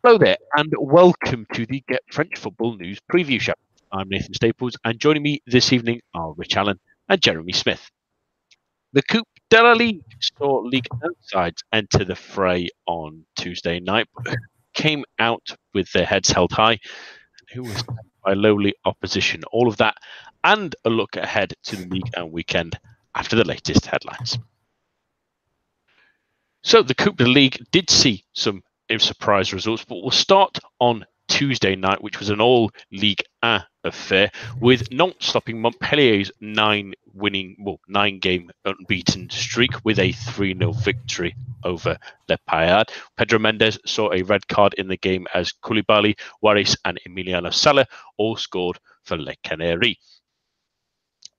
Hello there, and welcome to the Get French Football News Preview Show. I'm Nathan Staples, and joining me this evening are Rich Allen and Jeremy Smith. The Coupe de la Ligue saw Ligue 1 sides enter the fray on Tuesday night, but came out with their heads held high, and who was by lowly opposition. All of that, and a look ahead to the Ligue 1 weekend after the latest headlines. So the Coupe de la Ligue did see some surprise results, but we'll start on Tuesday night, which was an all Ligue 1 affair, with Nantes stopping Montpellier's 9-game unbeaten streak with a 3-0 victory over Le Payard. Pedro Mendes saw a red card in the game as Koulibaly, Waris and Emiliano Sala all scored for Les Canaries.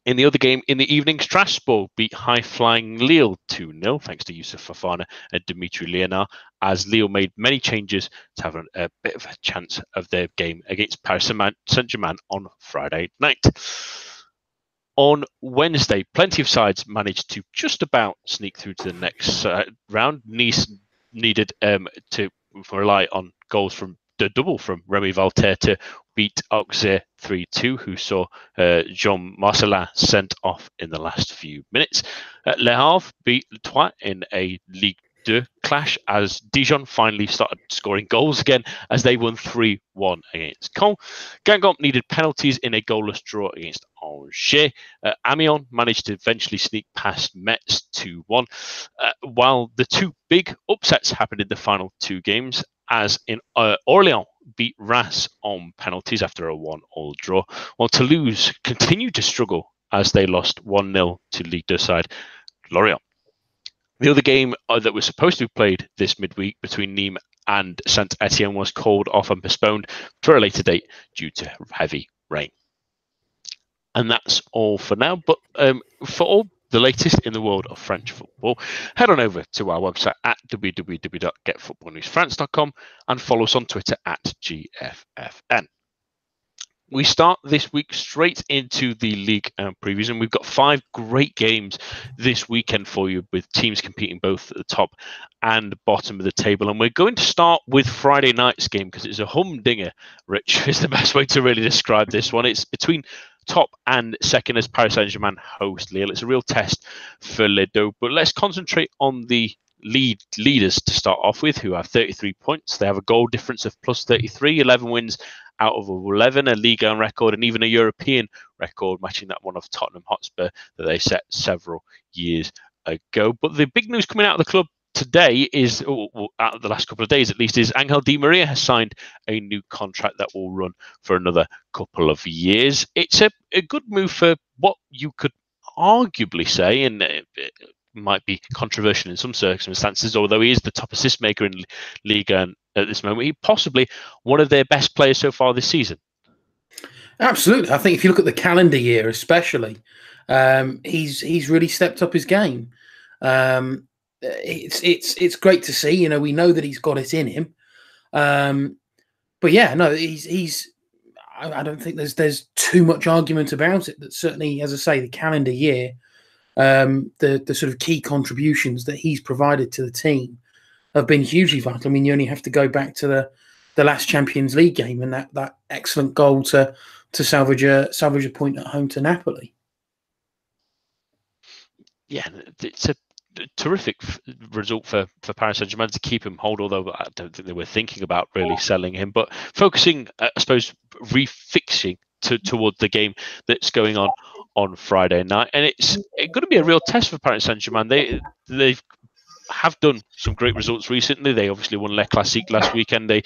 In the other game in the evening, Strasbourg beat high-flying Lille 2-0, thanks to Youssouf Fofana and Dimitri Léonard, as Lille made many changes to have a bit of a chance of their game against Paris Saint-Germain on Friday night. On Wednesday, plenty of sides managed to just about sneak through to the next round. Nice needed to rely on goals from the double from Remy Valter to beat Auxerre 3-2, who saw Jean Marcelin sent off in the last few minutes. Le Havre beat Le Troyes in a Ligue 2 clash as Dijon finally started scoring goals again as they won 3-1 against Caen. Guingamp needed penalties in a goalless draw against Angers. Amiens managed to eventually sneak past Metz 2-1, while the two big upsets happened in the final two games, as in Orléans beat Reims on penalties after a 1-1 draw, while Toulouse continued to struggle as they lost 1-0 to Ligue 2 side Lorient. The other game that was supposed to be played this midweek between Nîmes and Saint-Etienne was called off and postponed for a later date due to heavy rain. And that's all for now, but for all the latest in the world of French football, head on over to our website at www.getfootballnewsfrance.com and follow us on Twitter at GFFN. We start this week straight into the league previews, and we've got 5 great games this weekend for you, with teams competing both at the top and bottom of the table. And we're going to start with Friday night's game because it's a humdinger, Rich, is the best way to really describe this one. It's between top and second as Paris Saint-Germain host Lille. It's a real test for Les Deux, but let's concentrate on the leaders to start off with, who have 33 points. They have a goal difference of plus 33, 11 wins out of 11, a Ligue 1 record, and even a European record, matching that one of Tottenham Hotspur that they set several years ago. But the big news coming out of the club today is, out of the last couple of days at least, is Angel Di Maria has signed a new contract that will run for another couple of years. It's a good move for what you could arguably say, and it might be controversial in some circumstances, although he is the top assist maker in Ligue 1 at this moment. He's possibly one of their best players so far this season. Absolutely. I think if you look at the calendar year especially, he's really stepped up his game. It's great to see. You know, we know that he's got it in him. But yeah, no, he's I don't think there's too much argument about it. That certainly, as I say, the calendar year, the sort of key contributions that he's provided to the team have been hugely vital. I mean, you only have to go back to the last Champions League game and that excellent goal to salvage a point at home to Napoli. Yeah, it's a terrific result for Paris Saint-Germain to keep him hold, although I don't think they were thinking about really selling him, but focusing, I suppose, refixing toward the game that's going on Friday night. And it's going to be a real test for Paris Saint-Germain. They have done some great results recently. They obviously won Le Classique last weekend. They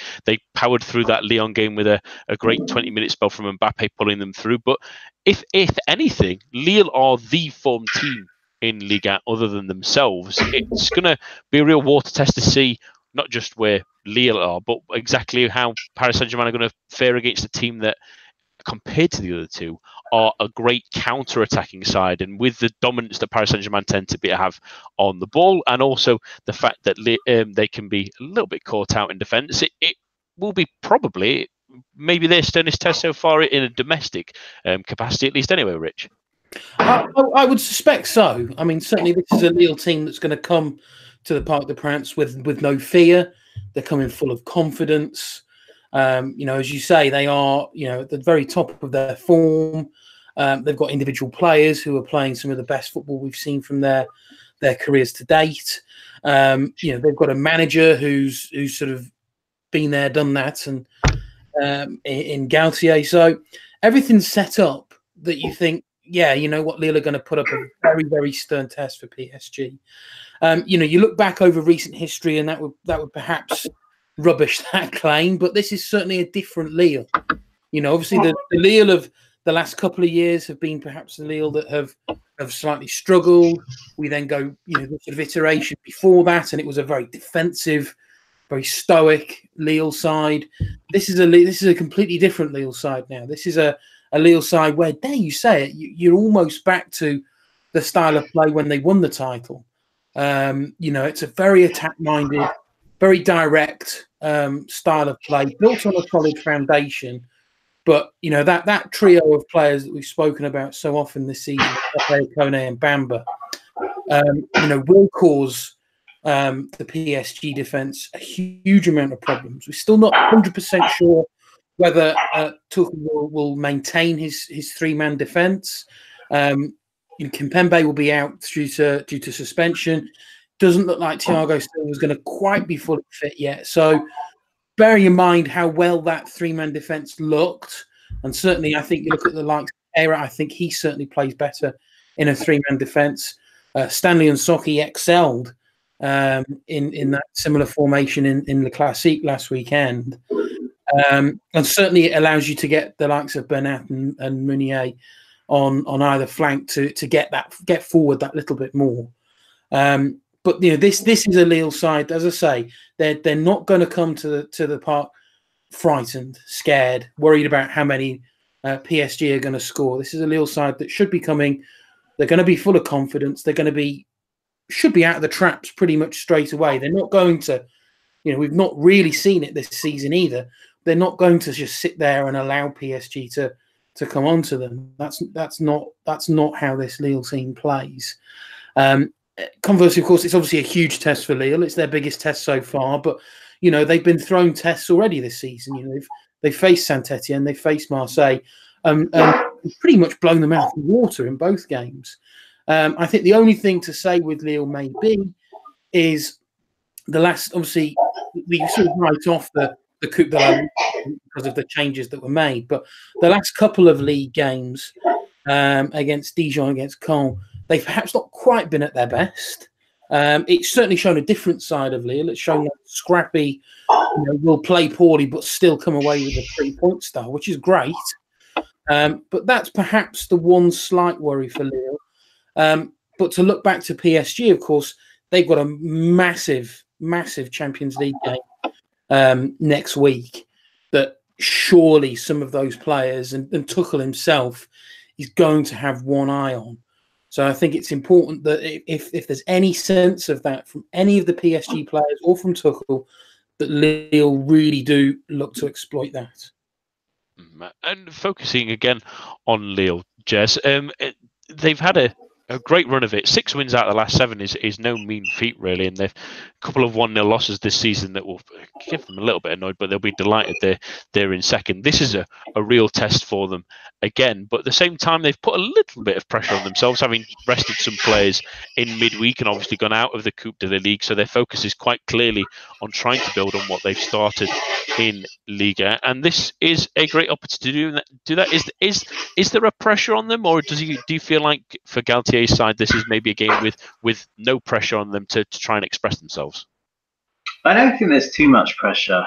powered through that Lyon game with a great 20-minute spell from Mbappe pulling them through. But if anything, Lille are the form team in Ligue 1 other than themselves. It's going to be a real water test to see not just where Lille are, but exactly how Paris Saint-Germain are going to fare against a team that, compared to the other two, are a great counter-attacking side, and with the dominance that Paris Saint-Germain tend to have on the ball, and also the fact that they can be a little bit caught out in defence, it will be probably maybe their sternest test so far in a domestic capacity, at least anyway, Rich. I would suspect so. I mean, certainly this is a Lille team that's going to come to the Parc des Princes with no fear. They're coming full of confidence. As you say, they are, at the very top of their form. They've got individual players who are playing some of the best football we've seen from their careers to date. They've got a manager who's sort of been there, done that, and in Galtier. So everything's set up that you think, yeah, you know what, Lille are going to put up a very, very stern test for PSG. You look back over recent history, and that would perhaps rubbish that claim, but this is certainly a different Lille. Obviously the Lille of the last couple of years have been perhaps the Lille that have slightly struggled. We then go, the sort of iteration before that, and it was a very defensive, very stoic Lille side. This is a completely different Lille side now. This is a Lille side where, dare you say it, you're almost back to the style of play when they won the title. It's a very attack-minded, very direct style of play, built on a solid foundation. But, that trio of players that we've spoken about so often this season, Pepe, Kone and Bamba, will cause the PSG defence a huge amount of problems. We're still not 100% sure whether Tuchel will maintain his three-man defence. Kimpembe will be out due to suspension. Doesn't look like Thiago Silva is going to quite be fully fit yet. So bearing in mind how well that three-man defence looked, and certainly I think you look at the likes of Era, I think he certainly plays better in a three-man defence. Stanley Nsocki excelled in that similar formation in the Classique last weekend. And certainly it allows you to get the likes of Bernat and Meunier on either flank to get forward that little bit more. But this is a Lille side, as I say, they're not going to come to the park frightened, scared, worried about how many PSG are going to score. This is a Lille side that should be coming. They're going to be full of confidence. They're going to should be out of the traps pretty much straight away. They're not going to, we've not really seen it this season either. They're not going to just sit there and allow PSG to come onto them. That's not how this Lille team plays. Conversely, of course, it's obviously a huge test for Lille. It's their biggest test so far, but they've been thrown tests already this season. They've faced Saint-Etienne, they've faced Marseille, and pretty much blown them out of the water in both games. I think the only thing to say with Lille maybe is the last. Obviously, we sort of write off the Coupe de la Ligue because of the changes that were made, but the last couple of league games against Dijon, against Caen, they've perhaps not quite been at their best. It's certainly shown a different side of Lille. It's shown that scrappy, will play poorly but still come away with a 3-point style, which is great. But that's perhaps the one slight worry for Lille. But to look back to PSG, of course, they've got a massive, massive Champions League game next week that surely some of those players and Tuchel himself is going to have one eye on. So I think it's important that if there's any sense of that from any of the PSG players or from Tuchel, that Lille really do look to exploit that. And focusing again on Lille, Jess, they've had a great run of it. 6 wins out of the last 7 is no mean feat, really. And they've a couple of 1-0 losses this season that will give them a little bit annoyed, but they'll be delighted they're in second. This is a real test for them again. But at the same time, they've put a little bit of pressure on themselves, having rested some players in midweek and obviously gone out of the Coupe de la Ligue. So their focus is quite clearly on trying to build on what they've started in Ligue. And this is a great opportunity to do that. Is there a pressure on them, or do you feel like for Galtier's side this is maybe a game with no pressure on them to try and express themselves? I don't think there's too much pressure.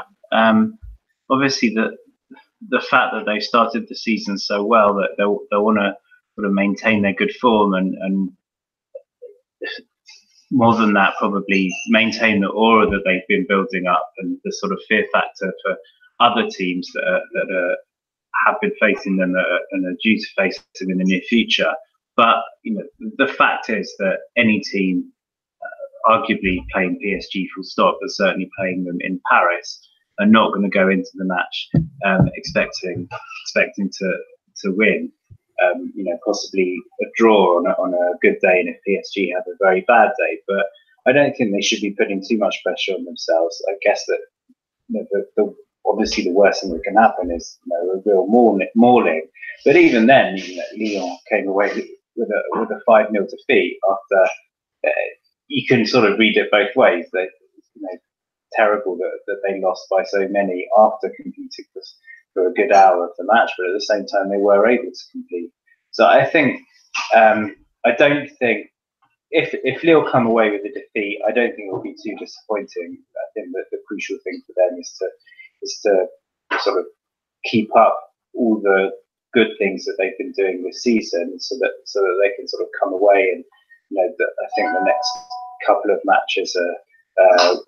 Obviously, the fact that they started the season so well, that they'll want to sort of maintain their good form and more than that, probably maintain the aura that they've been building up and the sort of fear factor for other teams that have been facing them and are due to face them in the near future. But the fact is that any team, arguably playing PSG full stop, but certainly playing them in Paris, are not going to go into the match expecting to win. Possibly a draw on a good day, and if PSG have a very bad day. But I don't think they should be putting too much pressure on themselves. I guess that obviously the worst thing that can happen is a real mauling. But even then, Lyon came away with a 5-0 defeat after. You can sort of read it both ways. That terrible that they lost by so many after competing for a good hour of the match, but at the same time they were able to compete. So I think I don't think if Lille come away with a defeat, I don't think it will be too disappointing. I think that the crucial thing for them is to sort of keep up all the good things that they've been doing this season, so that they can sort of come away and I think the next couple of matches are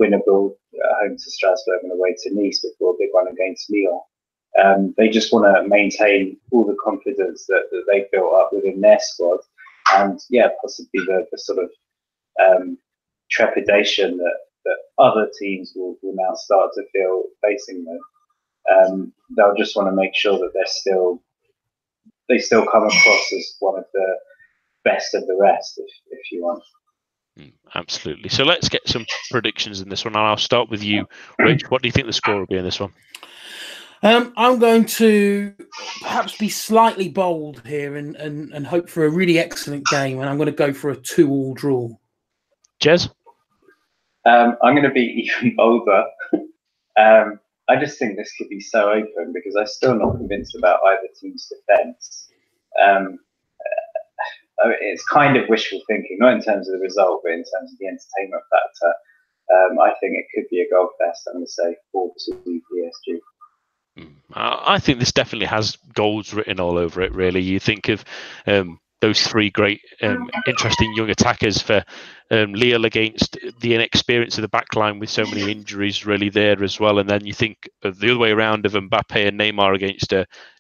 winnable, home to Strasbourg and away to Nice before a big one against Lyon. They just want to maintain all the confidence that they've built up within their squad, and possibly the sort of trepidation that other teams will now start to feel facing them. They'll just want to make sure that they still come across as one of the best of the rest, if you want. Absolutely. So let's get some predictions in this one, and I'll start with you, Rich. What do you think the score will be in this one? I'm going to perhaps be slightly bold here and hope for a really excellent game, and I'm going to go for a 2-2 draw. Jez? I'm going to be even bolder. I just think this could be so open because I'm still not convinced about either team's defence. It's kind of wishful thinking, not in terms of the result, but in terms of the entertainment factor. I think it could be a goal fest. I'm going to say 4-2 PSG. I think this definitely has goals written all over it, really. You think of those three great, interesting young attackers for Lille against the inexperience of the back line with so many injuries really there as well. And then you think of the other way around of Mbappe and Neymar against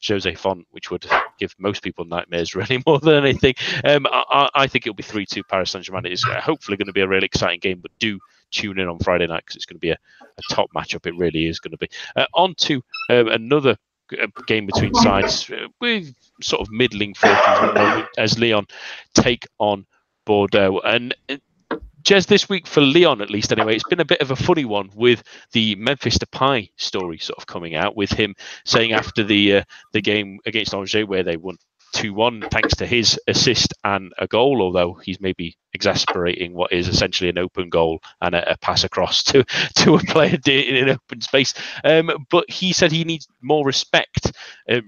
Jose Font, which would give most people nightmares really more than anything. I think it'll be 3-2 Paris Saint-Germain. It's hopefully going to be a really exciting game, but do tune in on Friday night because it's going to be a top matchup. It really is going to be. On to another game between sides with sort of middling fortunes at the moment as Lyon take on Bordeaux. And Jez, this week for Lyon, at least anyway, it's been a bit of a funny one with the Memphis Depay story sort of coming out, with him saying after the game against Angers where they won 2-1 thanks to his assist and a goal, although he's maybe exasperating what is essentially an open goal and a pass across to a player in an open space. But he said he needs more respect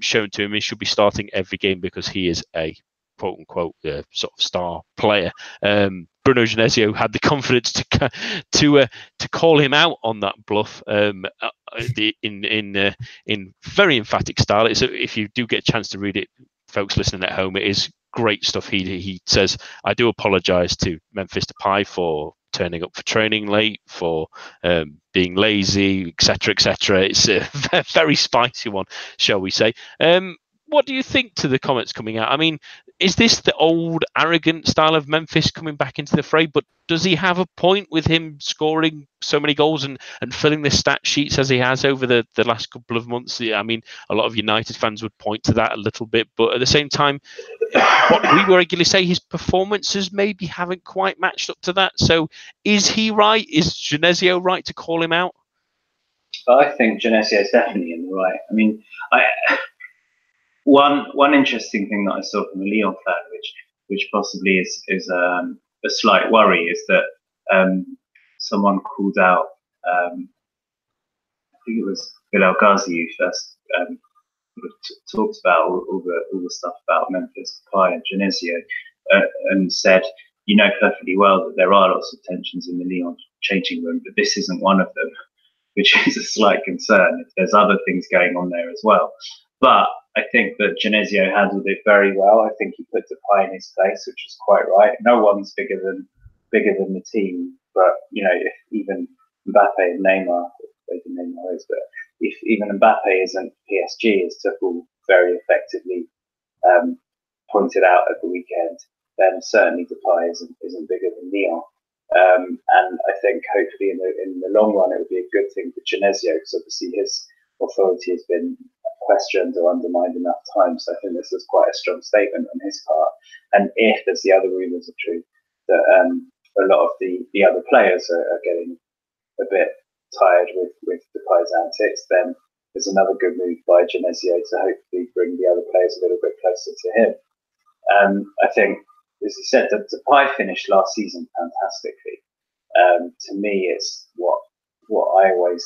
shown to him. He should be starting every game because he is a quote unquote sort of star player. Bruno Genesio had the confidence to call him out on that bluff in very emphatic style. If you do get a chance to read it, folks listening at home, it is great stuff. He says, I do apologise to Memphis Depay for turning up for training late, for being lazy, etc., etc. It's a very spicy one, shall we say. What do you think to the comments coming out? I mean, is this the old arrogant style of Memphis coming back into the fray? But does he have a point with him scoring so many goals and filling the stat sheets as he has over the last couple of months? I mean, a lot of United fans would point to that a little bit, but at the same time, what we will regularly say, his performances maybe haven't quite matched up to that. So is he right? Is Genesio right to call him out? I think Genesio is definitely in the right. I mean, One interesting thing that I saw from a Lyon fan, which possibly is a slight worry, is that someone called out. I think it was Bilal Ghazi who first talked about all the stuff about Memphis Depay and Genesio, and said, you know perfectly well that there are lots of tensions in the Lyon changing room, but this isn't one of them, which is a slight concern if there's other things going on there as well. But I think that Genesio handled it very well. I think he put Depay in his place, which was quite right. No one's bigger than the team, but if even Mbappe and Neymar, maybe Neymar is, but if even Mbappe isn't PSG, as Tuchel very effectively pointed out at the weekend, then certainly Depay isn't bigger than Lyon. And I think hopefully in the long run it would be a good thing for Genesio, because obviously his authority has been questioned or undermined enough times. So I think this is quite a strong statement on his part. And if, as the other rumours are true, that a lot of the other players are getting a bit tired with Depay's antics, then there's another good move by Genesio to hopefully bring the other players a little bit closer to him. I think, as you said, Depay finished last season fantastically. To me, it's what I always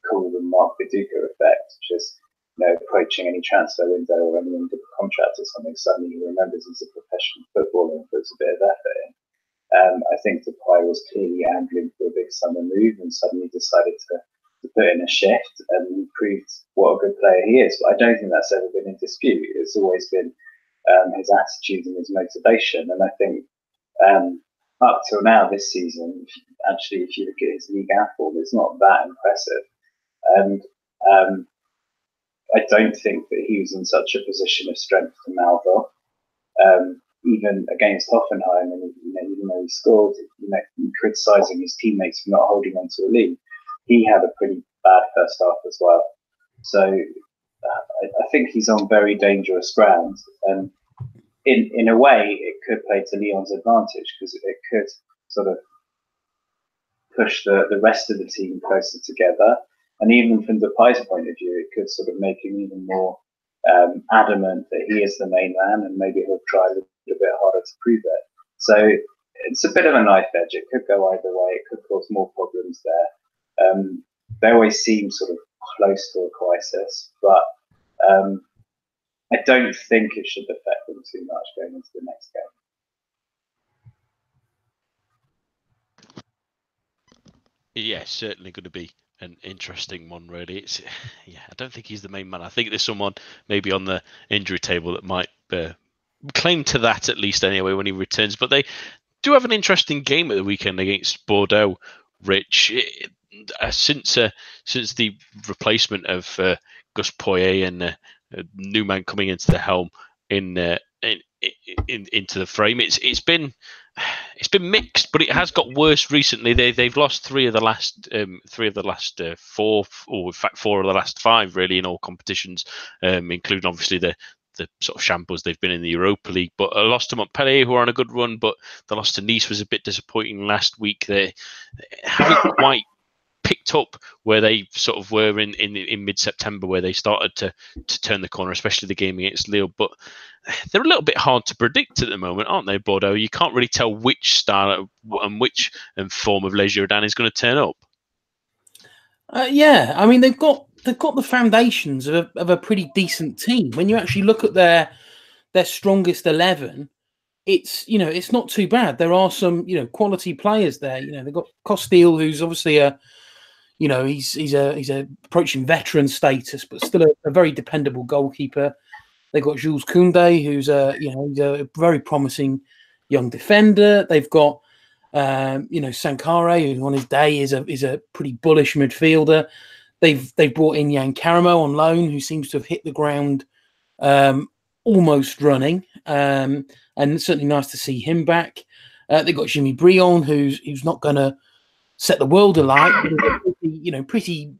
call the Mark Viduka effect, just approaching any transfer window or any end of a contract or something, suddenly he remembers he's a professional footballer and puts a bit of effort in. I think Depay was clearly angling for a big summer move and suddenly decided to put in a shift and proved what a good player he is. But I don't think that's ever been in dispute. It's always been his attitude and his motivation. And I think up till now this season, if you look at his Ligue form, it's not that impressive. And I don't think that he was in such a position of strength to Malvo. Even against Hoffenheim, and even though he scored, criticising his teammates for not holding on to a lead, he had a pretty bad first half as well. So I think he's on very dangerous ground, and in a way, it could play to Lyon's advantage because it could sort of push the rest of the team closer together, and even from Depay's point of view, it could sort of make him even more adamant that he is the main man, and maybe he'll try a little bit harder to prove it. So it's a bit of a knife edge. It could go either way. It could cause more problems there. They always seem sort of close to a crisis, but I don't think it should affect them too much going into the next game. Yeah, certainly going to be an interesting one, really. I don't think he's the main man. I think there's someone maybe on the injury table that might claim to that at least anyway when he returns. But they do have an interesting game at the weekend against Bordeaux, Rich. Since the replacement of Gus Poyet and a new man coming into the helm into the frame, it's been mixed, but it has got worse recently. They've lost three of the last four, or in fact 4 of the last 5 really in all competitions, including obviously the sort of shambles they've been in the Europa League. But a loss to Montpellier, who are on a good run, but the loss to Nice was a bit disappointing last week. They haven't quite picked up where they sort of were in mid-September, where they started to turn the corner, especially the game against Lille. But they're a little bit hard to predict at the moment, aren't they, Bordeaux? You can't really tell which style and which form of Les Jourdain is going to turn up. Yeah, I mean they've got the foundations of a pretty decent team. When you actually look at their strongest 11, it's not too bad. There are some quality players there. They've got Costil, who's obviously he's approaching veteran status, but still a very dependable goalkeeper. They've got Jules Koundé, who's he's a very promising young defender. They've got Sankare, who on his day is a pretty bullish midfielder. They've brought in Yann Caramo on loan, who seems to have hit the ground almost running, and it's certainly nice to see him back. They've got Jimmy Briand, who's not going to set the world alight, but pretty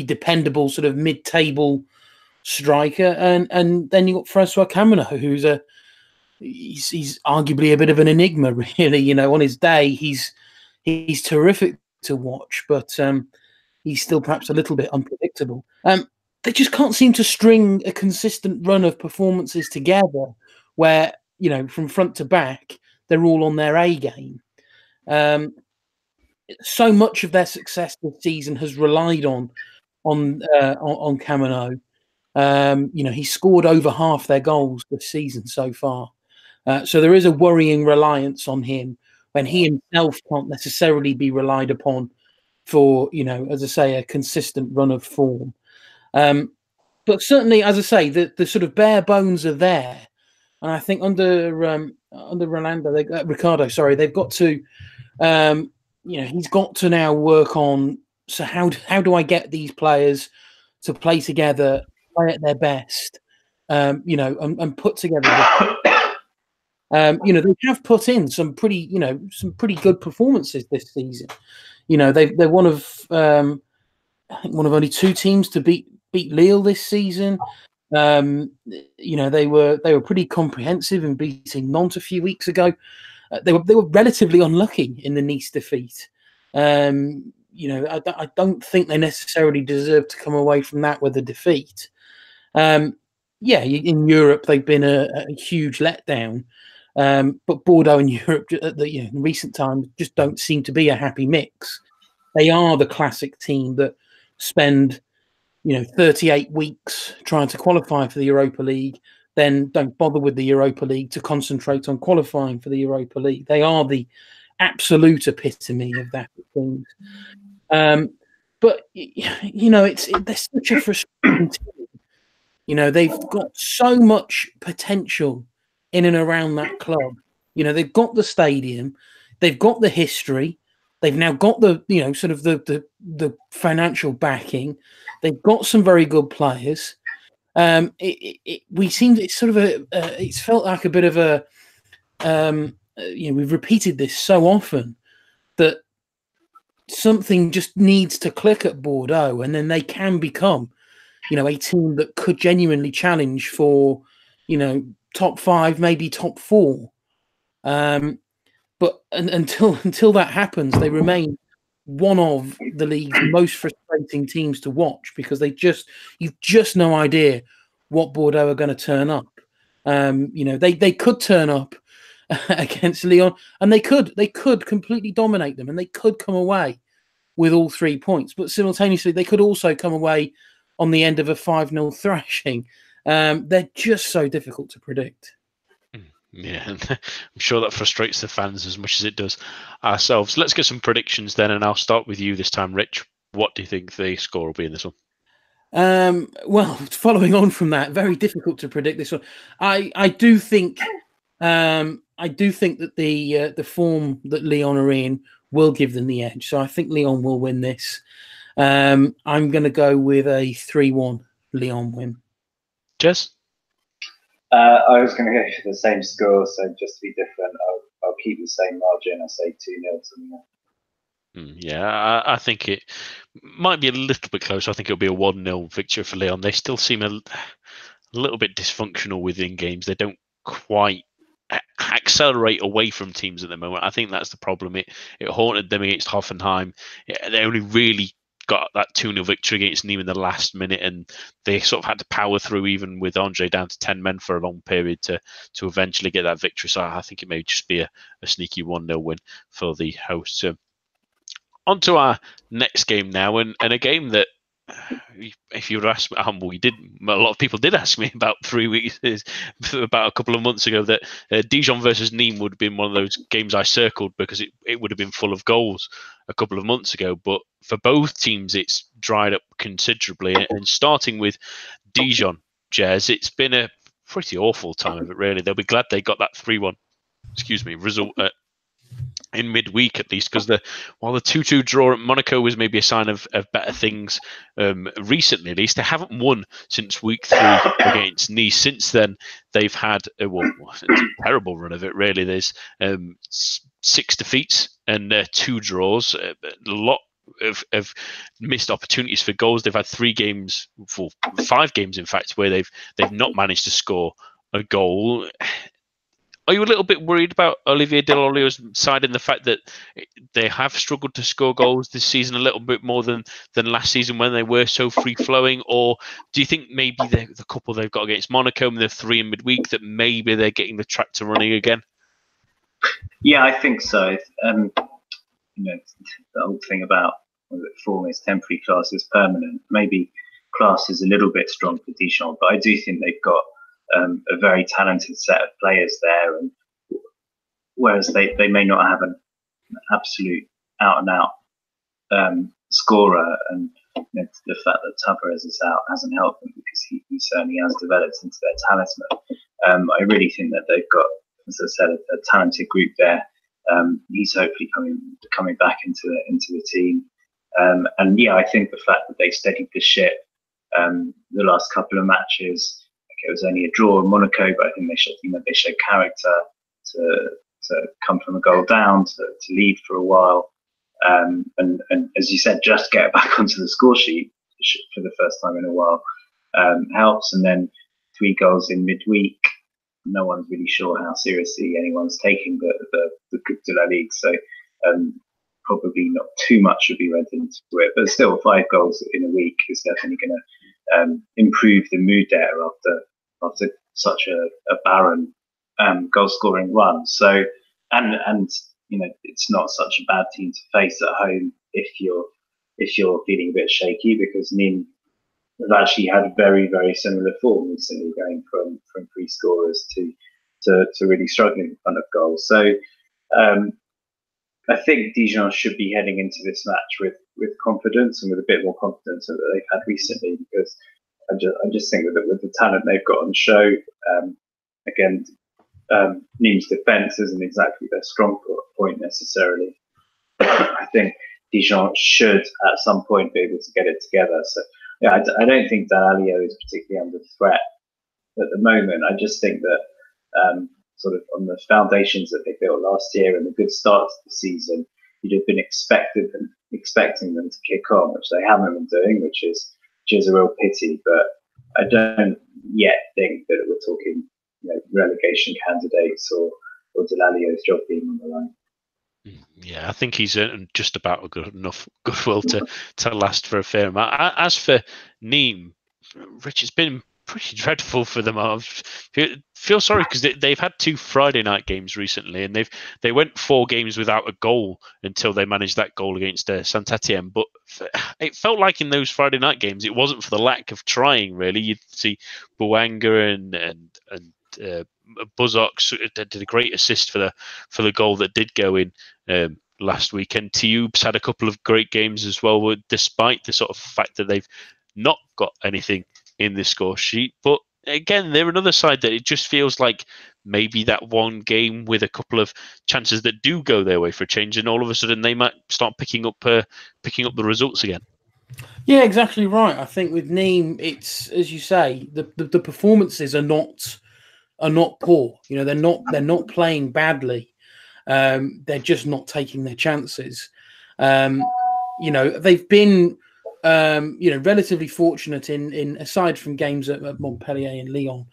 dependable sort of mid-table striker, and then you got Francois Camino, who's he's arguably a bit of an enigma, really. On his day, he's terrific to watch, but he's still perhaps a little bit unpredictable. They just can't seem to string a consistent run of performances together where, from front to back, they're all on their A game. So much of their success this season has relied on Camino. He scored over half their goals this season so far. So there is a worrying reliance on him when he himself can't necessarily be relied upon for, as I say, a consistent run of form. But certainly, as I say, the sort of bare bones are there. And I think under Ricardo, they've got to, he's got to now work on, so how do I get these players to play together, play at their best, and put together. They have put in some pretty good performances this season. They're one of only 2 teams to beat Lille this season. They were pretty comprehensive in beating Nantes a few weeks ago. they were relatively unlucky in the Nice defeat. I don't think they necessarily deserve to come away from that with a defeat. In Europe they've been a huge letdown, but Bordeaux in Europe in recent times just don't seem to be a happy mix. They are the classic team that spend 38 weeks trying to qualify for the Europa League, then don't bother with the Europa League to concentrate on qualifying for the Europa League. They are the absolute epitome of that things. But they're such a frustrating team. They've got so much potential in and around that club. They've got the stadium, they've got the history, they've now got the sort of the financial backing. They've got some very good players. It's felt like a bit of a we've repeated this so often that something just needs to click at Bordeaux, and then they can become a team that could genuinely challenge for top 5, maybe top 4. But until that happens, they remain one of the league's most frustrating teams to watch, because you've just no idea what Bordeaux are going to turn up. They could turn up against Lyon, and they could completely dominate them, and they could come away with all 3 points. But simultaneously, they could also come away on the end of a 5-0 thrashing. They're just so difficult to predict. Yeah, and I'm sure that frustrates the fans as much as it does ourselves. Let's get some predictions then, and I'll start with you this time, Rich. What do you think the score will be in this one? Well, following on from that, very difficult to predict this one. I do think that the form that Lyon are in will give them the edge. So I think Lyon will win this. I'm going to go with a 3-1 Lyon win. Jess? I was going to go for the same score, so just to be different, I'll keep the same margin. I'll say 2-0 to Lyon. Yeah, I think it might be a little bit close. I think it'll be a 1-0 victory for Lyon. They still seem a little bit dysfunctional within games. They don't quite accelerate away from teams at the moment. I think that's the problem. It haunted them against Hoffenheim. They only really got that 2-0 victory against Nîmes in the last minute, and they sort of had to power through even with Andre down to 10 men for a long period to eventually get that victory. So I think it may just be a sneaky 1-0 win for the hosts. On to our next game now, and a game that, if you would ask me, a lot of people did ask me about 3 weeks, about a couple of months ago, that Dijon versus Nîmes would have been one of those games I circled because it would have been full of goals a couple of months ago. But for both teams, it's dried up considerably. And starting with Dijon, Jez, it's been a pretty awful time of it, really. They'll be glad they got that 3-1 result in midweek, at least, because while the 2-2 draw at Monaco was maybe a sign of better things recently, at least, they haven't won since week 3 against Nice. Since then, they've had it's a terrible run of it, really. There's 6 defeats and 2 draws, a lot of missed opportunities for goals. They've had 5 games, in fact, where they've not managed to score a goal. Are you a little bit worried about Olivier Delorio's side in the fact that they have struggled to score goals this season a little bit more than last season when they were so free-flowing? Or do you think maybe the couple they've got against Monaco and the 3 in midweek, that maybe they're getting the tractor running again? Yeah, I think so. The whole thing about form is temporary, class is permanent. Maybe class is a little bit strong for Dijon, but I do think they've got a very talented set of players there, and whereas they may not have an absolute out-and-out scorer, and the fact that Tavares is out hasn't helped them, because he certainly has developed into their talisman. I really think that they've got, as I said, a talented group there. He's hopefully coming back into the team, and yeah, I think the fact that they steadied the ship the last couple of matches. It was only a draw in Monaco, but I think they showed character to come from a goal down, to lead for a while, and as you said, just get back onto the score sheet for the first time in a while helps. And then 3 goals in midweek. no one's really sure how seriously anyone's taking the Coupe de la Ligue. So probably not too much should be read into it. But still, 5 goals in a week is definitely going to improve the mood there after such a barren goal scoring run. So and it's not such a bad team to face at home if you're feeling a bit shaky, because Nîmes have actually had very, very similar form recently, going from free scorers to really struggling in front of goals. So I think Dijon should be heading into this match with confidence, and with a bit more confidence than they've had recently, because I just think with the talent they've got on show, again, Nîmes' defence isn't exactly their strong point necessarily. I think Dijon should at some point be able to get it together. So yeah, I don't think Dalio is particularly under threat at the moment. I just think that sort of on the foundations that they built last year and the good start to the season, you'd have been expecting them to kick on, which they haven't been doing, which is a real pity. But I don't yet think that we're talking relegation candidates or Delalio's job being on the line. Yeah, I think he's earned just about a good enough goodwill to last for a fair amount. As for Nîmes, Rich, it's been pretty dreadful for them. I feel sorry because they've had 2 Friday night games recently, and they went 4 games without a goal until they managed that goal against Saint-Etienne. But it felt like in those Friday night games, it wasn't for the lack of trying. Really, you'd see Bouanga and Buzzox did a great assist for the goal that did go in last weekend. Tioub's had a couple of great games as well, despite the sort of fact that they've not got anything in the score sheet. But again, they're another side that it just feels like maybe that one game with a couple of chances that do go their way for a change, and all of a sudden they might start picking up the results again. Yeah, exactly right. I think with Nîmes, it's, as you say, the performances are not poor. They're not playing badly. They're just not taking their chances. They've been relatively fortunate in aside from games at Montpellier and Lyon,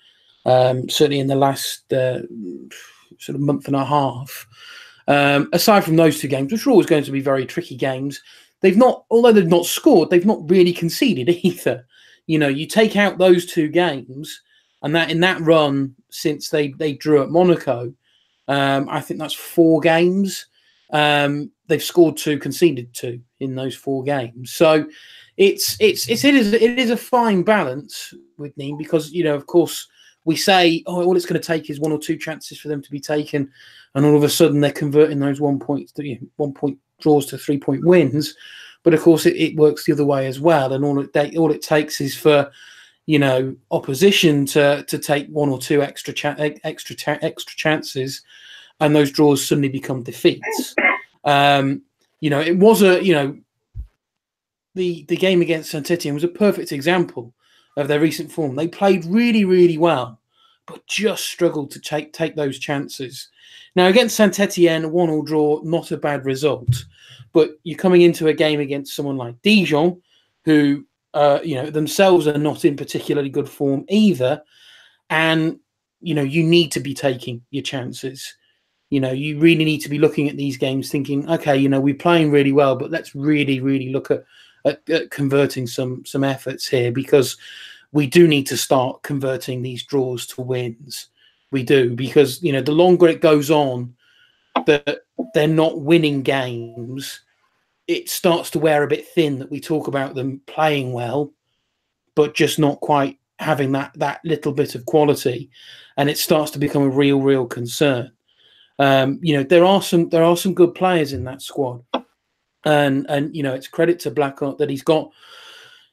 certainly in the last sort of month and a half. Aside from those 2 games, which are always going to be very tricky games, although they've not scored, they've not really conceded either. You take out those 2 games, and that in that run since they drew at Monaco, I think that's 4 games. They've scored 2, conceded 2 in those 4 games. So it is a fine balance with Nîmes, because of course we say, all it's going to take is 1 or 2 chances for them to be taken, and all of a sudden they're converting those 1 point draws to 3-point wins. But of course it works the other way as well, and all it takes is for opposition to take 1 or 2 extra chances, and those draws suddenly become defeats. It was the game against Saint-Etienne was a perfect example of their recent form. They played really, really well, but just struggled to take those chances. Now, against Saint-Etienne, a 1-1 draw, not a bad result, but you're coming into a game against someone like Dijon, who themselves are not in particularly good form either, and you need to be taking your chances. You really need to be looking at these games thinking, okay, we're playing really well, but let's really, really look at converting some efforts here, because we do need to start converting these draws to wins. We do, because the longer it goes on that they're not winning games, it starts to wear a bit thin, that we talk about them playing well, but just not quite having that little bit of quality, and it starts to become a real concern. There are some good players in that squad, and it's credit to Blackheart that he's got.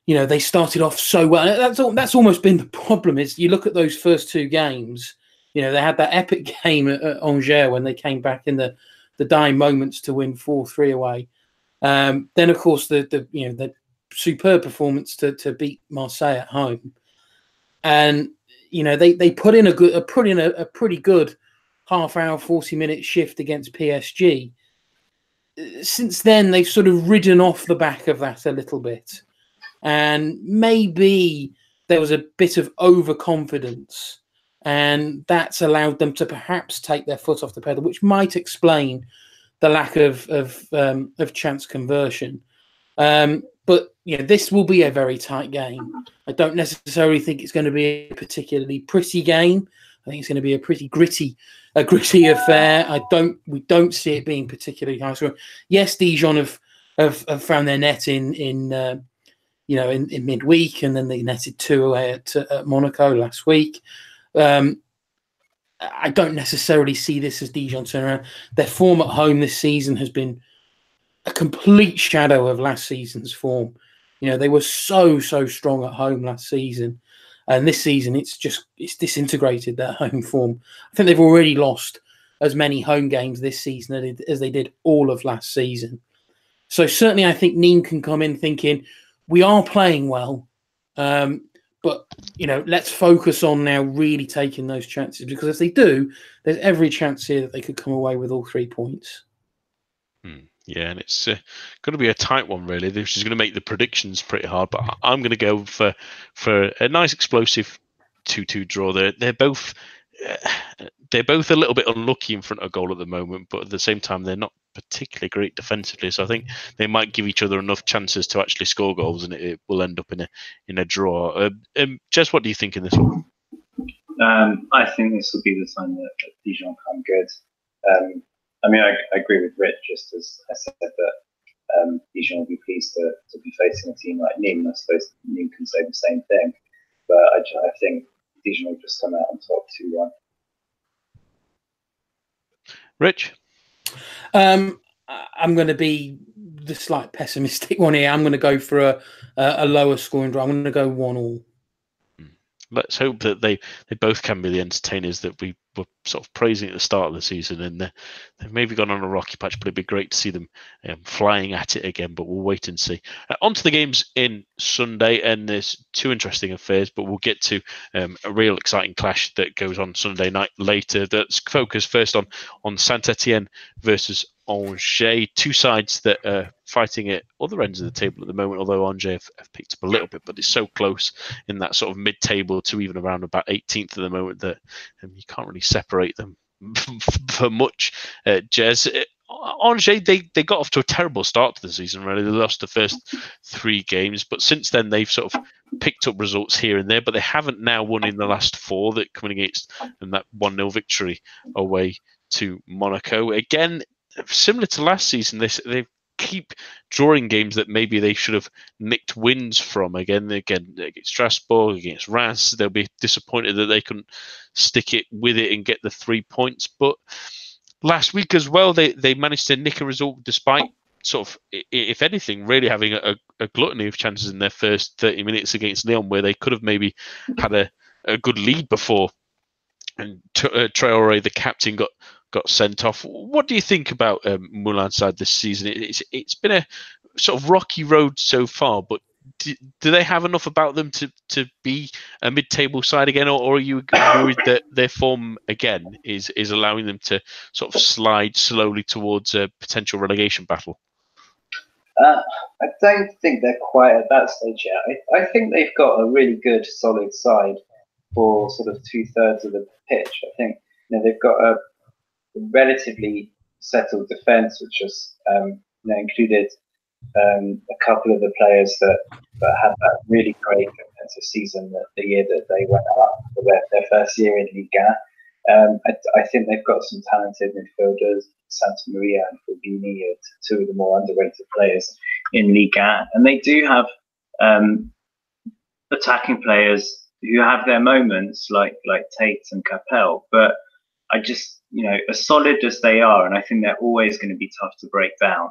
They started off so well. That's almost been the problem. Is you look at those first 2 games. They had that epic game at Angers when they came back in the dying moments to win 4-3 away. Then of course the superb performance to beat Marseille at home, and they put in a pretty good half-hour, 40-minute shift against PSG. Since then, they've sort of ridden off the back of that a little bit, and maybe there was a bit of overconfidence and that's allowed them to perhaps take their foot off the pedal, which might explain the lack of chance conversion. But this will be a very tight game. I don't necessarily think it's going to be a particularly pretty game. I think it's going to be a pretty gritty affair. We don't see it being particularly high scoring. Yes, Dijon have found their net in midweek, and then they netted 2 away at Monaco last week. I don't necessarily see this as Dijon turnaround. Their form at home this season has been a complete shadow of last season's form. They were so strong at home last season, and this season it's disintegrated, their home form. I think they've already lost as many home games this season as they did all of last season. So certainly I think Nîmes can come in thinking we are playing well, but let's focus on now really taking those chances, because if they do, there's every chance here that they could come away with all 3 points. Yeah, and it's going to be a tight one, really, which is going to make the predictions pretty hard. But I'm going to go for a nice explosive 2-2 draw. They're both a little bit unlucky in front of goal at the moment, but at the same time, they're not particularly great defensively. So I think they might give each other enough chances to actually score goals, and it will end up in a draw. Jess, what do you think in this one? I think this will be the time that Dijon come good. I agree with Rich, just as I said that Dijon will be pleased to be facing a team like Nîmes. I suppose Nîmes can say the same thing, but I think Dijon will just come out on top 2-1. Rich? I'm going to be the slight pessimistic one here. I'm going to go for a lower scoring draw. I'm going to go 1-1. Let's hope that they both can be the entertainers that we were sort of praising at the start of the season, and they've maybe gone on a rocky patch, but it'd be great to see them flying at it again, but we'll wait and see. On to the games in Sunday, and there's 2 interesting affairs, but we'll get to a real exciting clash that goes on Sunday night later. That's focused first on Saint-Etienne versus Angers, 2 sides that are fighting at other ends of the table at the moment, although Angers have picked up a little bit, but it's so close in that sort of mid-table to even around about 18th at the moment that you can't really separate them for much. Jez, Angers, they got off to a terrible start to the season, really. They lost the first 3 games, but since then they've sort of picked up results here and there, but they haven't now won in the last 4 that coming against and that 1-0 victory away to Monaco. Again, similar to last season, they keep drawing games that maybe they should have nicked wins from. Again, against Strasbourg, against Reims, they'll be disappointed that they couldn't stick it with it and get the 3 points. But last week as well, they managed to nick a result despite sort of, if anything, really having a gluttony of chances in their first 30 minutes against Lyon, where they could have maybe had a good lead before. And Traoré, the captain, got sent off. What do you think about Moulin's side this season? It's been a sort of rocky road so far, but do they have enough about them to be a mid-table side again, or are you worried that their form again is allowing them to sort of slide slowly towards a potential relegation battle? I don't think they're quite at that stage yet. I think they've got a really good, solid side for sort of 2/3 of the pitch. I think they've got a relatively settled defence, which has included a couple of the players that had that really great defensive season the year that they went up for their first year in Ligue. I think they've got some talented midfielders. Santa Maria and Fulvini are 2 of the more underrated players in Ligue, and they do have attacking players who have their moments, like Tate and Capel, but I just, as solid as they are, and I think they're always going to be tough to break down.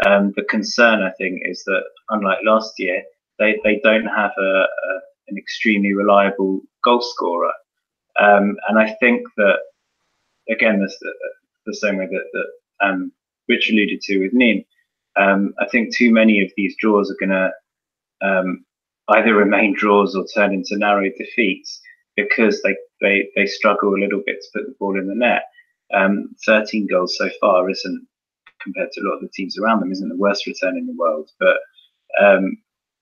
The concern, I think, is that unlike last year, they don't have an extremely reliable goal scorer. And I think that, again, the same way that Rich alluded to with Nîmes, I think too many of these draws are going to either remain draws or turn into narrow defeats, because they struggle a little bit to put the ball in the net. 13 goals so far isn't, compared to a lot of the teams around them, isn't the worst return in the world. But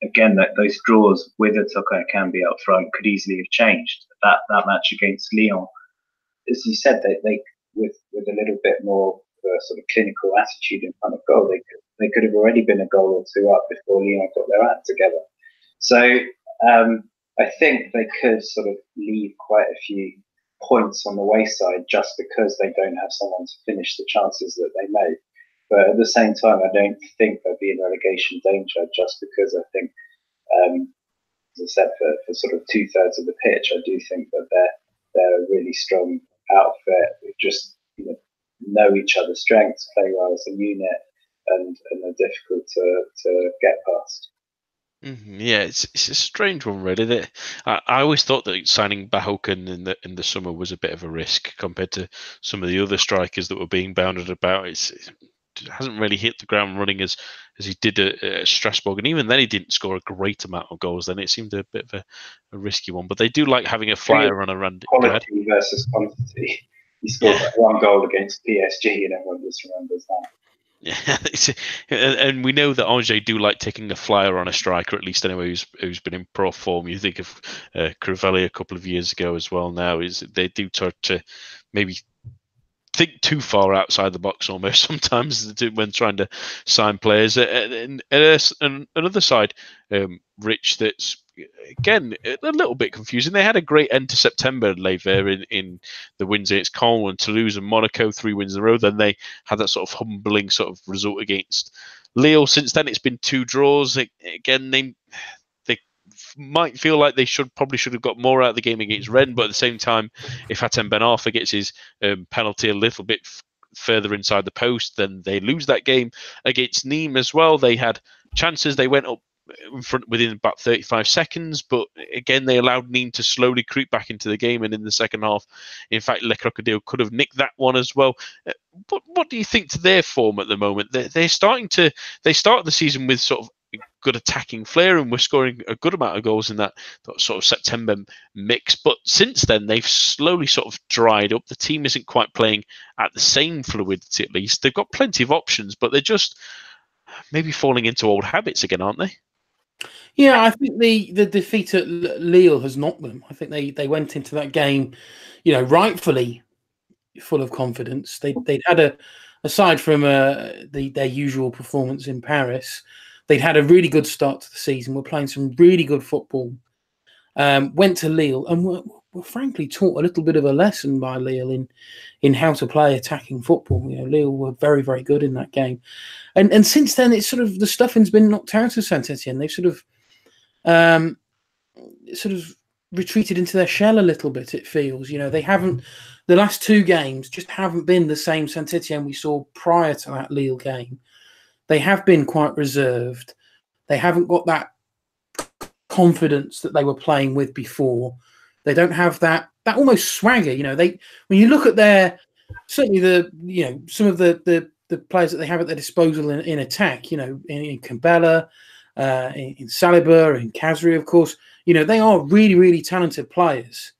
again, that those draws with a Toko Ekambi up front could easily have changed that match against Lyon. As you said, they with a little bit more of a sort of clinical attitude in front of goal, they could have already been a goal or two up before Lyon got their act together. So I think they could sort of leave quite a few points on the wayside just because they don't have someone to finish the chances that they made. But at the same time, I don't think they'll be in relegation danger just because I think, as I said, for sort of 2/3 of the pitch, I do think that they're a really strong outfit who just know each other's strengths, play well as a unit, and are difficult to get past. Yeah, it's a strange one, really. I always thought that signing Bahoken in the summer was a bit of a risk compared to some of the other strikers that were being bounded about. It hasn't really hit the ground running as he did at Strasbourg, and even then he didn't score a great amount of goals. Then it seemed a bit of a risky one, but they do like having a flyer on a run. Quality versus quantity. He scored one goal against PSG, and everyone just remembers that. Yeah, and we know that Angers do like taking a flyer on a striker, at least anyway, who's been in pro form. You think of Crivelli a couple of years ago as well. Now they do try to maybe think too far outside the box almost sometimes when trying to sign players. And another side, Rich, that's again a little bit confusing. They had a great end to September, Lever, in the wins against Caen and Toulouse and Monaco, 3 wins in a row. Then they had that sort of humbling sort of result against Lille. Since then, it's been 2 draws. Again, they might feel like they probably should have got more out of the game against Rennes, but at the same time, if Hatem Ben Arfa gets his penalty a little bit further inside the post, then they lose that game. Against Nîmes as well, they had chances. They went up in front within about 35 seconds, but again, they allowed Nîmes to slowly creep back into the game, and in the second half, in fact, Le Crocodile could have nicked that one as well. But what do you think to their form at the moment? They started the season with sort of good attacking flair and we're scoring a good amount of goals in that sort of September mix, but since then they've slowly sort of dried up. The team isn't quite playing at the same fluidity. At least they've got plenty of options, but they're just maybe falling into old habits again, aren't they? Yeah, I think the defeat at Lille has knocked them. I think they went into that game, rightfully full of confidence. They'd had aside from their usual performance in Paris, they'd had a really good start to the season. We're playing some really good football. Went to Lille and were frankly taught a little bit of a lesson by Lille in how to play attacking football. Lille were very, very good in that game. And since then, it's sort of the stuffing's been knocked out of Saint-Etienne. They've sort of retreated into their shell a little bit, it feels. They haven't, the last 2 games just haven't been the same Saint-Etienne we saw prior to that Lille game. They have been quite reserved. They haven't got that confidence that they were playing with before. They don't have that almost swagger. When you look at their, certainly some of the players that they have at their disposal in attack, in Kambela, in Saliba, in Khazri, of course, they are really, really talented players.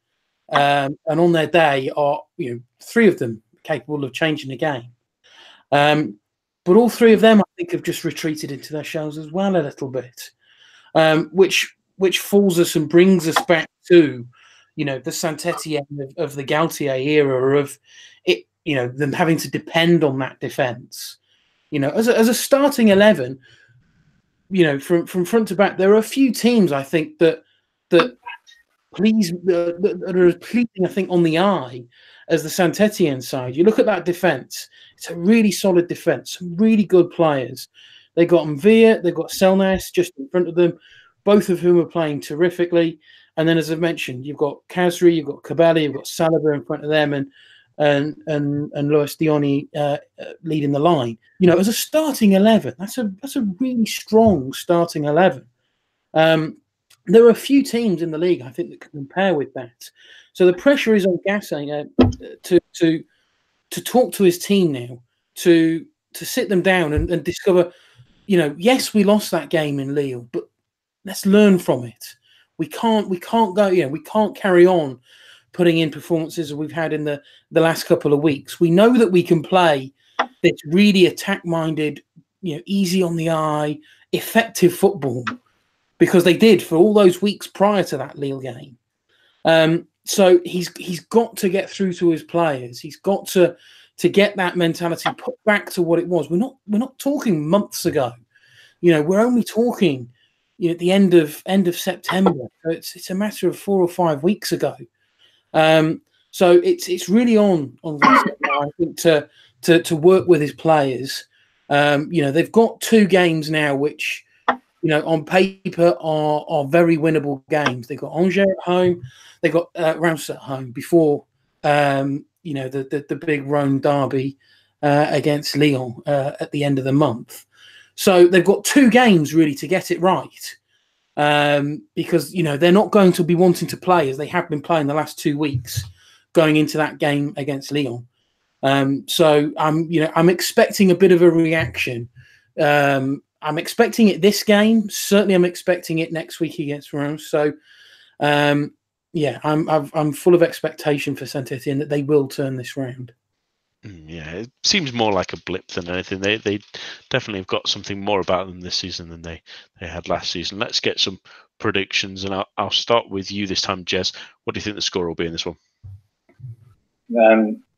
And on their day are, 3 of them capable of changing the game. But all 3 of them, I think, have just retreated into their shells as well a little bit, which falls us and brings us back to, the Saint-Etienne of the Galtier era of it, them having to depend on that defence. As a starting 11, from front to back, there are a few teams I think that are pleasing, I think, on the eye as the Saint-Etienne side. You look at that defence, it's a really solid defence, some really good players. They got Mvia, they've got Selnes just in front of them, both of whom are playing terrifically. And then, as I've mentioned, you've got Khazri, you've got Kambela, you've got Saliba in front of them, and Lois Dioni leading the line. As a starting 11, that's a really strong starting 11. There are a few teams in the league, I think, that can compare with that. So the pressure is on Gasset to talk to his team now, to sit them down and discover, yes, we lost that game in Lille, but let's learn from it. We can't go, we can't carry on putting in performances that we've had in the last couple of weeks. We know that we can play this really attack-minded, easy on the eye, effective football. because they did for all those weeks prior to that Lille game. So he's got to get through to his players. He's got to get that mentality put back to what it was. We're not talking months ago. We're only talking at the end of September. So it's a matter of 4 or 5 weeks ago. So it's really on I think to work with his players. They've got 2 games now, which on paper are very winnable games. They've got Angers at home, they've got Reims at home before the big Rhone derby against Lyon at the end of the month. So they've got 2 games really to get it right, because they're not going to be wanting to play as they have been playing the last 2 weeks going into that game against Lyon. So I'm expecting a bit of a reaction. I'm expecting it this game. Certainly, I'm expecting it next week against Reims. So, I'm full of expectation for Saint-Etienne that they will turn this round. Yeah, it seems more like a blip than anything. They definitely have got something more about them this season than they had last season. Let's get some predictions, and I'll start with you this time, Jez. What do you think the score will be in this one?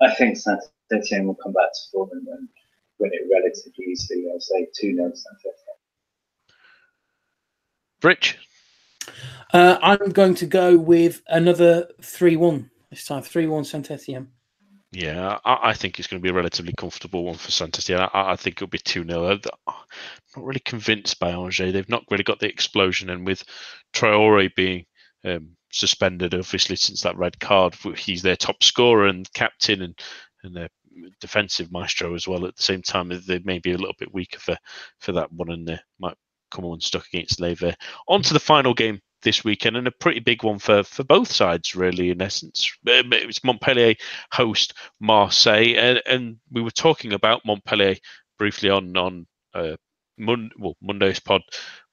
I think Saint-Etienne will come back to form and win it relatively easily. I'll say 2-0 Saint-Etienne. Rich? I'm going to go with another 3-1 this time. 3-1 Saint-Etienne. Yeah, I think it's going to be a relatively comfortable one for Saint-Etienne. I think it'll be 2-0. I'm not really convinced by Angers. They've not really got the explosion, and with Traoré being suspended, obviously, since that red card, he's their top scorer and captain and their defensive maestro as well. At the same time, they may be a little bit weaker for that one, and they might come unstuck against Ligue. On to the final game this weekend, and a pretty big one for both sides, really, in essence. It's Montpellier host Marseille, and we were talking about Montpellier briefly on Monday's pod,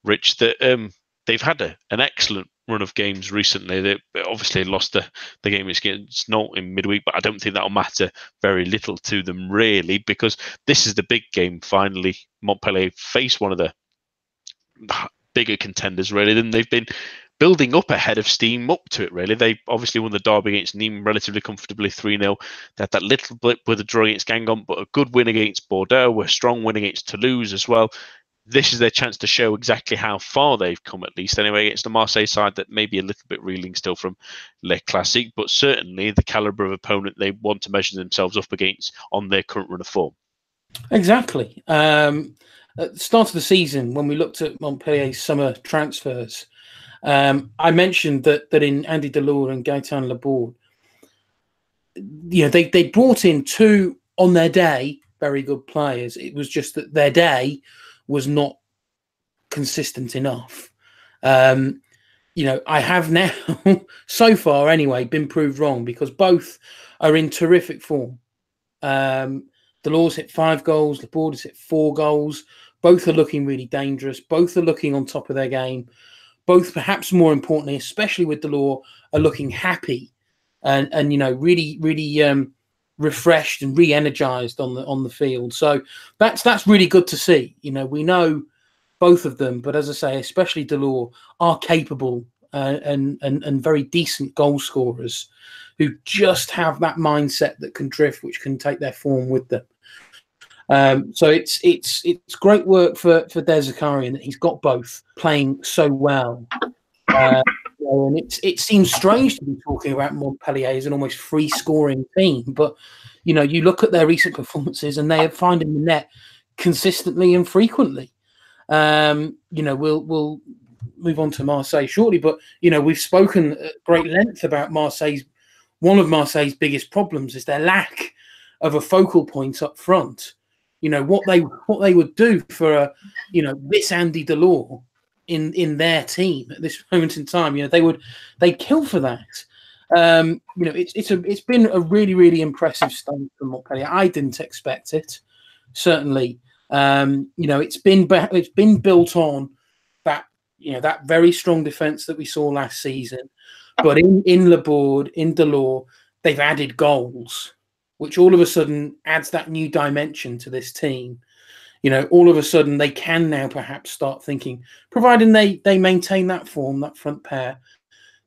Rich, that they've had an excellent run of games recently. They obviously lost the game against Nantes in midweek, but I don't think that'll matter very little to them, really, because this is the big game. Finally, Montpellier face one of the bigger contenders, really, than they've been building up ahead of steam up to it, really. They obviously won the derby against Nîmes relatively comfortably, 3-0. They had that little blip with a draw against Guingamp, but a good win against Bordeaux, a strong win against Toulouse as well. This is their chance to show exactly how far they've come, at least anyway, against the Marseille side that may be a little bit reeling still from Le Classique, but certainly the calibre of opponent they want to measure themselves up against on their current run of form. Exactly. At the start of the season, when we looked at Montpellier's summer transfers, I mentioned that in Andy Delors and Gaëtan Laborde, they brought in 2 on their day very good players. It was just that their day was not consistent enough. I have now, so far anyway, been proved wrong because both are in terrific form. Delors hit 5 goals, Laborde has hit 4 goals. Both are looking really dangerous. Both are looking on top of their game. Both, perhaps more importantly, especially with Delors, are looking happy and really refreshed and re-energized on the field. So that's really good to see. We know both of them, but as I say, especially Delors, are capable and very decent goal scorers who just have that mindset that can drift, which can take their form with them. So it's great work for Des Zakarian that he's got both playing so well. And it seems strange to be talking about Montpellier as an almost free scoring team, but you look at their recent performances and they are finding the net consistently and frequently. We'll move on to Marseille shortly, but we've spoken at great length about Marseille's. One of Marseille's biggest problems is their lack of a focal point up front. What they would do for this Andy Delors in their team at this moment in time. They'd kill for that. It's been a really, really impressive stunt from Montpellier. I didn't expect it, certainly. It's been built on that that very strong defense that we saw last season, but in Laborde, in Delors, they've added goals, which all of a sudden adds that new dimension to this team. all of a sudden they can now perhaps start thinking, providing they maintain that form, that front pair,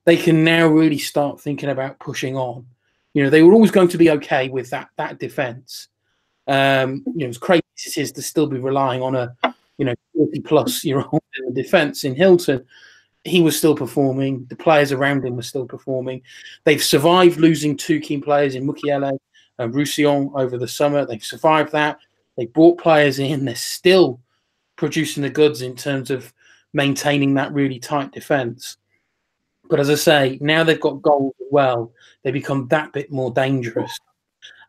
they can now really start thinking about pushing on. They were always going to be okay with that defence. As crazy as it is to still be relying on a 40-plus-year-old in the defence in Hilton, he was still performing. The players around him were still performing. They've survived losing 2 key players in Mukiele and Roussillon over the summer. They've survived that. They brought players in. They're still producing the goods in terms of maintaining that really tight defence. But as I say, now they've got goals as well. They become that bit more dangerous.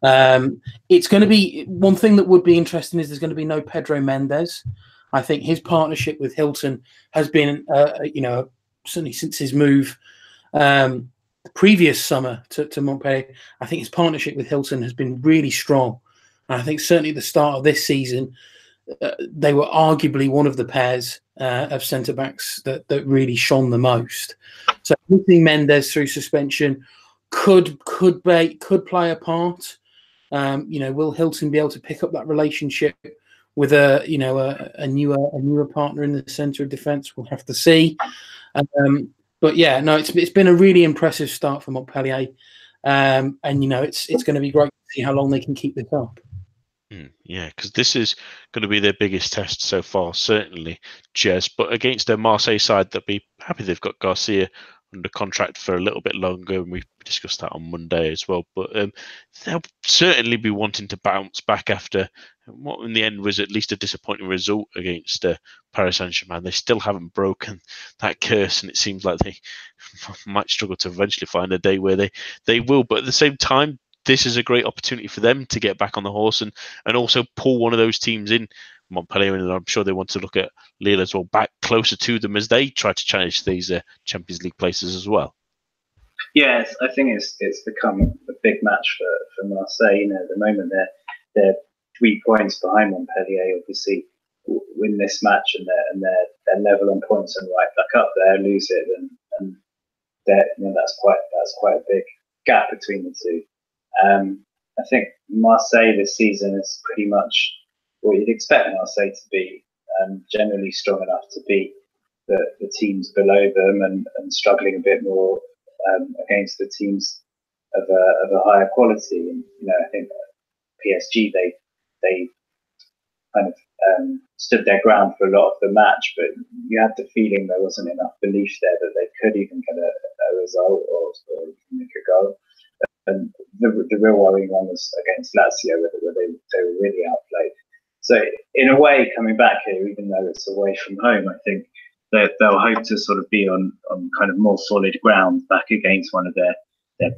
It's going to be one thing that would be interesting is there's going to be no Pedro Mendes. I think his partnership with Hilton has been, certainly since his move the previous summer to Montpellier, I think his partnership with Hilton has been really strong. And I think certainly at the start of this season, they were arguably one of the pairs of centre-backs that really shone the most. So losing Mendes through suspension could play a part. Will Hilton be able to pick up that relationship with a newer partner in the centre of defence? We'll have to see. But yeah, no, it's been a really impressive start for Montpellier, and it's going to be great to see how long they can keep this up. Yeah, because this is going to be their biggest test so far, certainly, Jez. But against a Marseille side, they'll be happy they've got Garcia under contract for a little bit longer, and we discussed that on Monday as well. But they'll certainly be wanting to bounce back after what in the end was at least a disappointing result against Paris Saint-Germain. They still haven't broken that curse, and it seems like they might struggle to eventually find a day where they will. But at the same time, this is a great opportunity for them to get back on the horse and also pull one of those teams in, Montpellier, and I'm sure they want to look at Lille as well, back closer to them as they try to challenge these Champions League places as well. Yes, I think it's become a big match for Marseille. At the moment they're 3 points behind Montpellier. Obviously, win this match and they're level on points and right back up there. Lose it and that's quite a big gap between the two. I think Marseille this season is pretty much what you'd expect Marseille to be, generally strong enough to beat the teams below them and struggling a bit more against the teams of a higher quality. And I think PSG they kind of stood their ground for a lot of the match, but you had the feeling there wasn't enough belief there that they could even get a result or make a goal. And the real worrying one was against Lazio, where they were really outplayed. So in a way, coming back here, even though it's away from home, I think that they'll hope to sort of be on kind of more solid ground back against one of their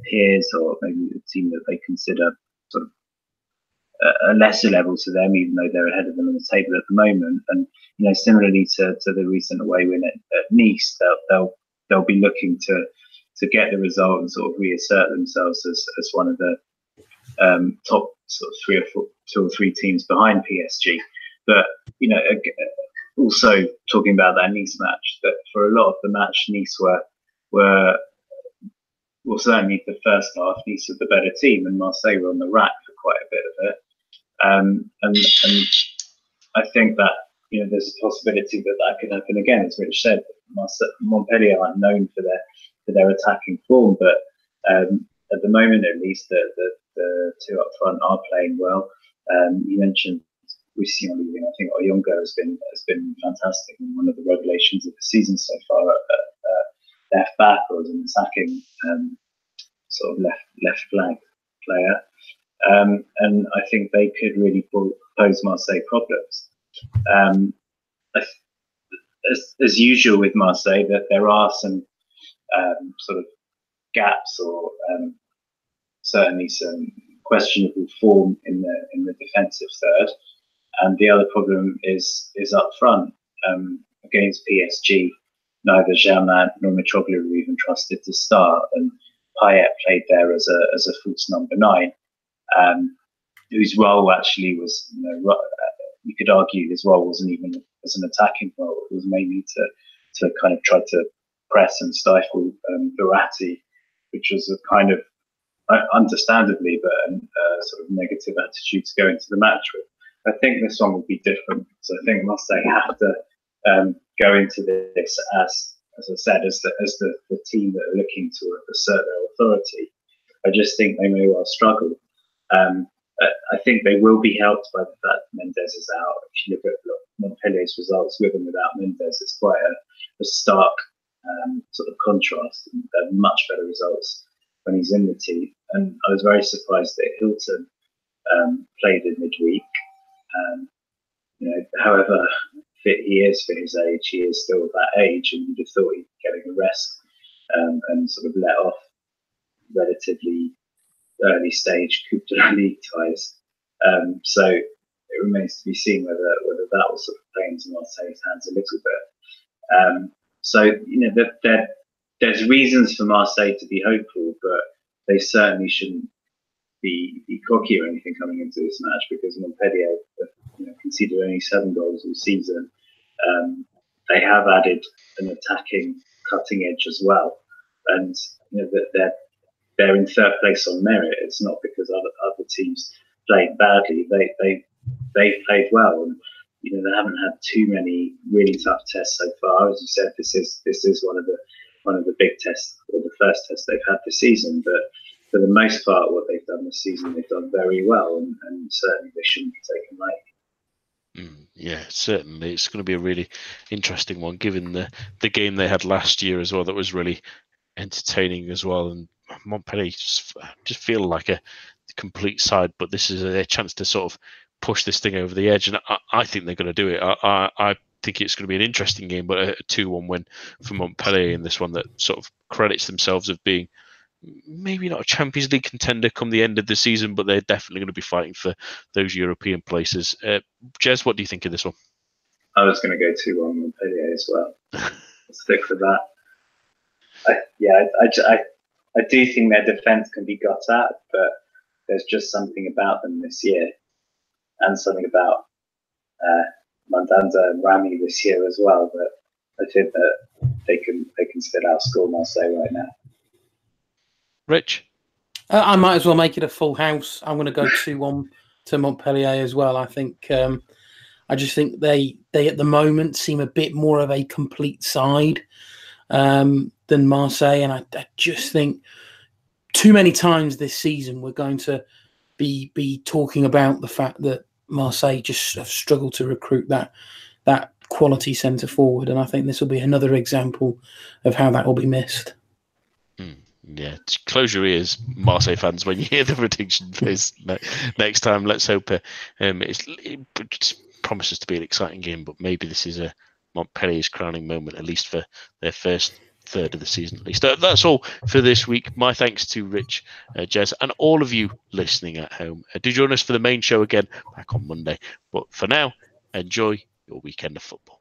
peers, or maybe a team that they consider sort of a lesser level to them, even though they're ahead of them on the table at the moment. And similarly to the recent away win at Nice, they'll be looking to get the result and sort of reassert themselves as one of the top sort of 2 or 3 teams behind PSG. But also talking about that Nice match, that for a lot of the match, Nice were certainly the first half, Nice were the better team, and Marseille were on the rack for quite a bit of it. And I think that there's a possibility that could happen again. As Rich said, Montpellier aren't known for their attacking form, but at the moment at least the 2 up front are playing well. You mentioned Roussillon leaving. I think Oyongo has been fantastic and one of the revelations of the season so far at left back, or as an attacking sort of left flank player. And I think they could really pose Marseille problems. As usual with Marseille, that there are some sort of gaps, or certainly some questionable form in the defensive third. And the other problem is up front. Against PSG, neither Germain nor Mitroglou were even trusted to start, and Payet played there as a false number 9, whose role actually was, you could argue his role wasn't even as an attacking role. It was mainly to kind of try to press and stifle Verratti, which was a kind of, understandably, but a sort of negative attitude to go into the match with. I think this one will be different. So I think Marseille have to go into this as I said, as the team that are looking to assert their authority. I just think they may well struggle. I think they will be helped by the fact that Mendes is out. If you look at Montpellier's results with and without Mendes, it's quite a stark sort of contrast. And they're much better results when he's in the team. And I was very surprised that Hilton played in midweek. However fit he is for his age, he is still that age, and you'd have thought he'd be getting a rest and sort of let off relatively early stage Coupe de la Ligue ties. So it remains to be seen whether that will sort of play into Marseille's hands a little bit. So there's reasons for Marseille to be hopeful, but they certainly shouldn't be cocky or anything coming into this match, because Montpellier have conceded only 7 goals all season. They have added an attacking cutting edge as well, and that they're in third place on merit. It's not because other teams played badly. They've played well, and they haven't had too many really tough tests so far. As you said, this is one of the big tests, or the first test they've had this season. But for the most part, what they've done this season, they've done very well, and certainly they shouldn't be taken lightly. Yeah, certainly. It's going to be a really interesting one, given the game they had last year as well. That was really entertaining as well. And Montpellier just feel like a complete side, but this is a chance to sort of push this thing over the edge. And I think they're going to do it. I think it's going to be an interesting game, but a 2-1 win for Montpellier in this one that sort of credits themselves of being maybe not a Champions League contender come the end of the season, but they're definitely going to be fighting for those European places. Jez, what do you think of this one? I was going to go 2-1 Montpellier as well. I'll stick with that. I do think their defence can be got at, but there's just something about them this year, and something about Mandanda and Rami this year as well, that I think that they can still outscore Marseille right now. Rich? I might as well make it a full house. I'm going to go 2-1 to Montpellier as well. I think I just think they at the moment seem a bit more of a complete side than Marseille, and I just think too many times this season we're going to be talking about the fact that Marseille just have struggled to recruit that quality centre forward, and I think this will be another example of how that will be missed. Yeah, close your ears, Marseille fans, when you hear the prediction for this next time. Let's hope it promises to be an exciting game, but maybe this is a Montpellier's crowning moment, at least for their first third of the season at least. That's all for this week. My thanks to Rich, Jez, and all of you listening at home. Do join us for the main show again back on Monday. But for now, enjoy your weekend of football.